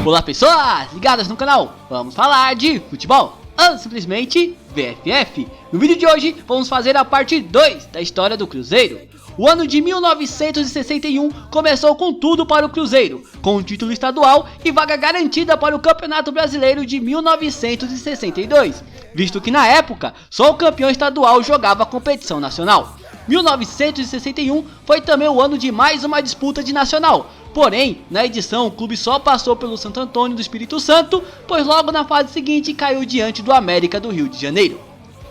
Olá pessoas, ligadas no canal, vamos falar de futebol, ou simplesmente VFF. No vídeo de hoje vamos fazer a parte 2 da história do Cruzeiro. O ano de 1961 começou com tudo para o Cruzeiro, com um título estadual e vaga garantida para o Campeonato Brasileiro de 1962, visto que na época só o campeão estadual jogava a competição nacional. 1961 foi também o ano de mais uma disputa de nacional, porém na edição o clube só passou pelo Santo Antônio do Espírito Santo, pois logo na fase seguinte caiu diante do América do Rio de Janeiro.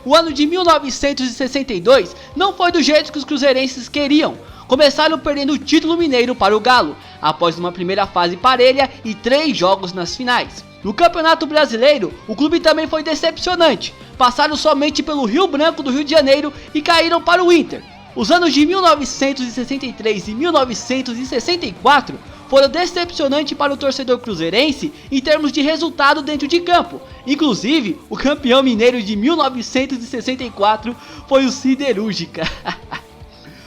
O ano de 1962 não foi do jeito que os cruzeirenses queriam. Começaram perdendo o título mineiro para o Galo, após uma primeira fase parelha e 3 jogos nas finais. No Campeonato Brasileiro, o clube também foi decepcionante. Passaram somente pelo Rio Branco do Rio de Janeiro e caíram para o Inter. Os anos de 1963 e 1964 foram decepcionantes para o torcedor cruzeirense em termos de resultado dentro de campo. Inclusive, o campeão mineiro de 1964 foi o Siderúrgica.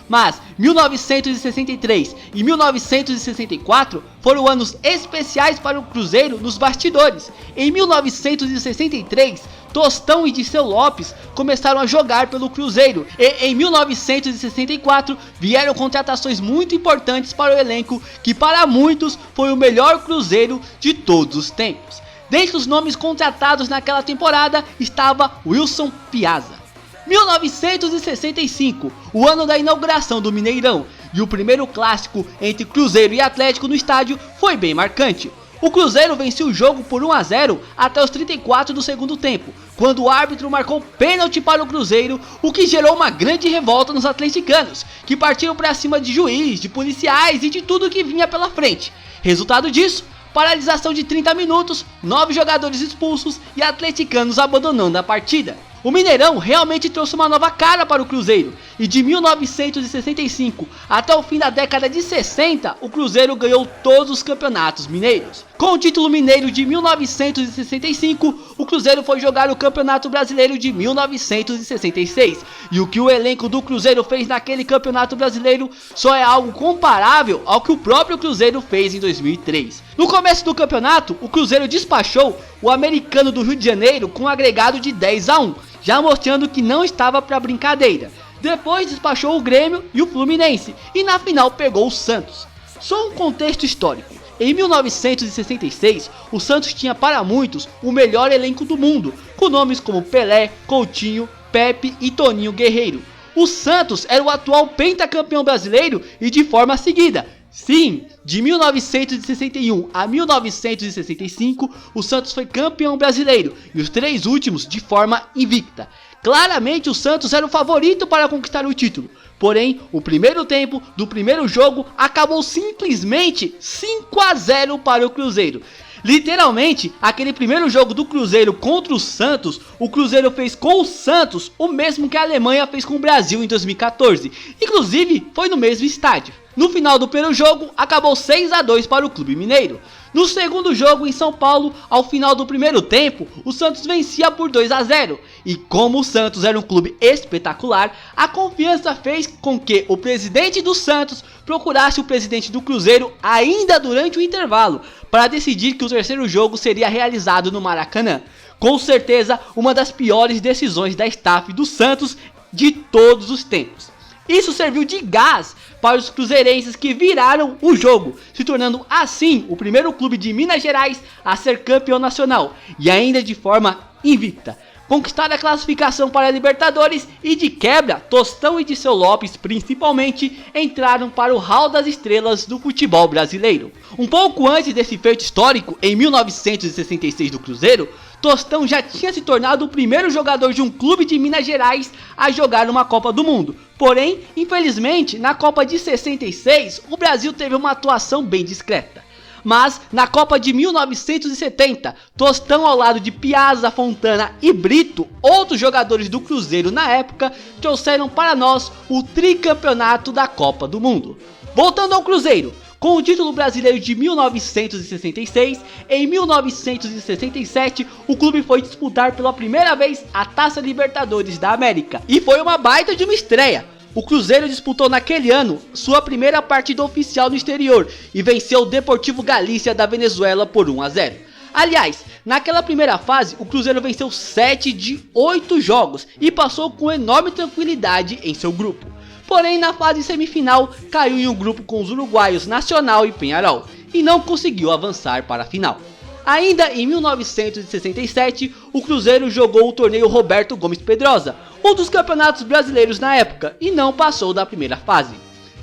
Mas 1963 e 1964 foram anos especiais para o Cruzeiro nos bastidores. Em 1963, Tostão e Dirceu Lopes começaram a jogar pelo Cruzeiro e em 1964 vieram contratações muito importantes para o elenco, que para muitos foi o melhor Cruzeiro de todos os tempos. Dentre os nomes contratados naquela temporada estava Wilson Piazza. 1965, o ano da inauguração do Mineirão, e o primeiro clássico entre Cruzeiro e Atlético no estádio foi bem marcante. O Cruzeiro venceu o jogo por 1-0 até os 34 do segundo tempo, quando o árbitro marcou pênalti para o Cruzeiro, o que gerou uma grande revolta nos atleticanos, que partiram para cima de juiz, de policiais e de tudo que vinha pela frente. Resultado disso, paralisação de 30 minutos, 9 jogadores expulsos e atleticanos abandonando a partida. O Mineirão realmente trouxe uma nova cara para o Cruzeiro, e de 1965 até o fim da década de 60, o Cruzeiro ganhou todos os campeonatos mineiros. Com o título mineiro de 1965, o Cruzeiro foi jogar o Campeonato Brasileiro de 1966, e o que o elenco do Cruzeiro fez naquele Campeonato Brasileiro só é algo comparável ao que o próprio Cruzeiro fez em 2003. No começo do campeonato, o Cruzeiro despachou o Americano do Rio de Janeiro com um agregado de 10-1, já mostrando que não estava para brincadeira. Depois despachou o Grêmio e o Fluminense, e na final pegou o Santos. Só um contexto histórico: em 1966, o Santos tinha para muitos o melhor elenco do mundo, com nomes como Pelé, Coutinho, Pepe e Toninho Guerreiro. O Santos era o atual pentacampeão brasileiro e de forma seguida. Sim, de 1961 a 1965, o Santos foi campeão brasileiro, e os 3 últimos de forma invicta. Claramente o Santos era o favorito para conquistar o título, porém o primeiro tempo do primeiro jogo acabou simplesmente 5-0 para o Cruzeiro. Literalmente, aquele primeiro jogo do Cruzeiro contra o Santos, o Cruzeiro fez com o Santos o mesmo que a Alemanha fez com o Brasil em 2014, inclusive foi no mesmo estádio. No final do primeiro jogo, acabou 6-2 para o Clube Mineiro. No segundo jogo em São Paulo, ao final do primeiro tempo, o Santos vencia por 2-0. E como o Santos era um clube espetacular, a confiança fez com que o presidente do Santos procurasse o presidente do Cruzeiro ainda durante o intervalo, para decidir que o terceiro jogo seria realizado no Maracanã. Com certeza, uma das piores decisões da staff do Santos de todos os tempos. Isso serviu de gás para os cruzeirenses, que viraram o jogo, se tornando assim o primeiro clube de Minas Gerais a ser campeão nacional, e ainda de forma invicta. Conquistaram a classificação para a Libertadores e de quebra, Tostão e Dirceu Lopes principalmente entraram para o hall das estrelas do futebol brasileiro. Um pouco antes desse feito histórico, em 1966 do Cruzeiro, Tostão já tinha se tornado o primeiro jogador de um clube de Minas Gerais a jogar uma Copa do Mundo. Porém, infelizmente, na Copa de 66, o Brasil teve uma atuação bem discreta. Mas, na Copa de 1970, Tostão ao lado de Piazza, Fontana e Brito, outros jogadores do Cruzeiro na época, trouxeram para nós o tricampeonato da Copa do Mundo. Voltando ao Cruzeiro, com o título brasileiro de 1966, em 1967 o clube foi disputar pela primeira vez a Taça Libertadores da América, e foi uma baita de uma estreia. O Cruzeiro disputou naquele ano sua primeira partida oficial no exterior e venceu o Deportivo Galícia da Venezuela por 1 a 0. Aliás, naquela primeira fase, o Cruzeiro venceu 7 de 8 jogos e passou com enorme tranquilidade em seu grupo. Porém, na fase semifinal, caiu em um grupo com os uruguaios Nacional e Peñarol e não conseguiu avançar para a final. Ainda em 1967, o Cruzeiro jogou o torneio Roberto Gomes Pedrosa, um dos campeonatos brasileiros na época, e não passou da primeira fase.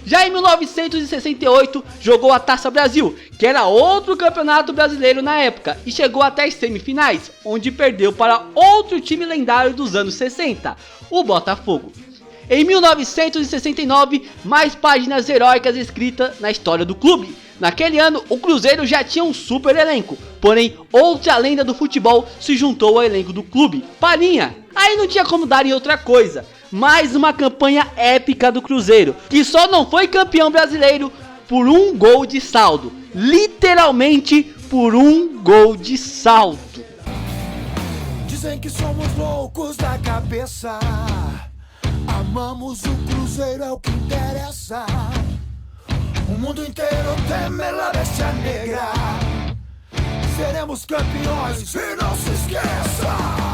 Já em 1968, jogou a Taça Brasil, que era outro campeonato brasileiro na época, e chegou até as semifinais, onde perdeu para outro time lendário dos anos 60, o Botafogo. Em 1969, mais páginas heróicas escritas na história do clube. Naquele ano, o Cruzeiro já tinha um super elenco, porém outra lenda do futebol se juntou ao elenco do clube, Palinha. Aí não tinha como dar em outra coisa. Mais uma campanha épica do Cruzeiro, que só não foi campeão brasileiro por um gol de saldo. Literalmente por um gol de saldo. Dizem que somos loucos da cabeça. Amamos o Cruzeiro, é o que interessa. O mundo inteiro teme a bestia negra. Seremos campeões e não se esqueça.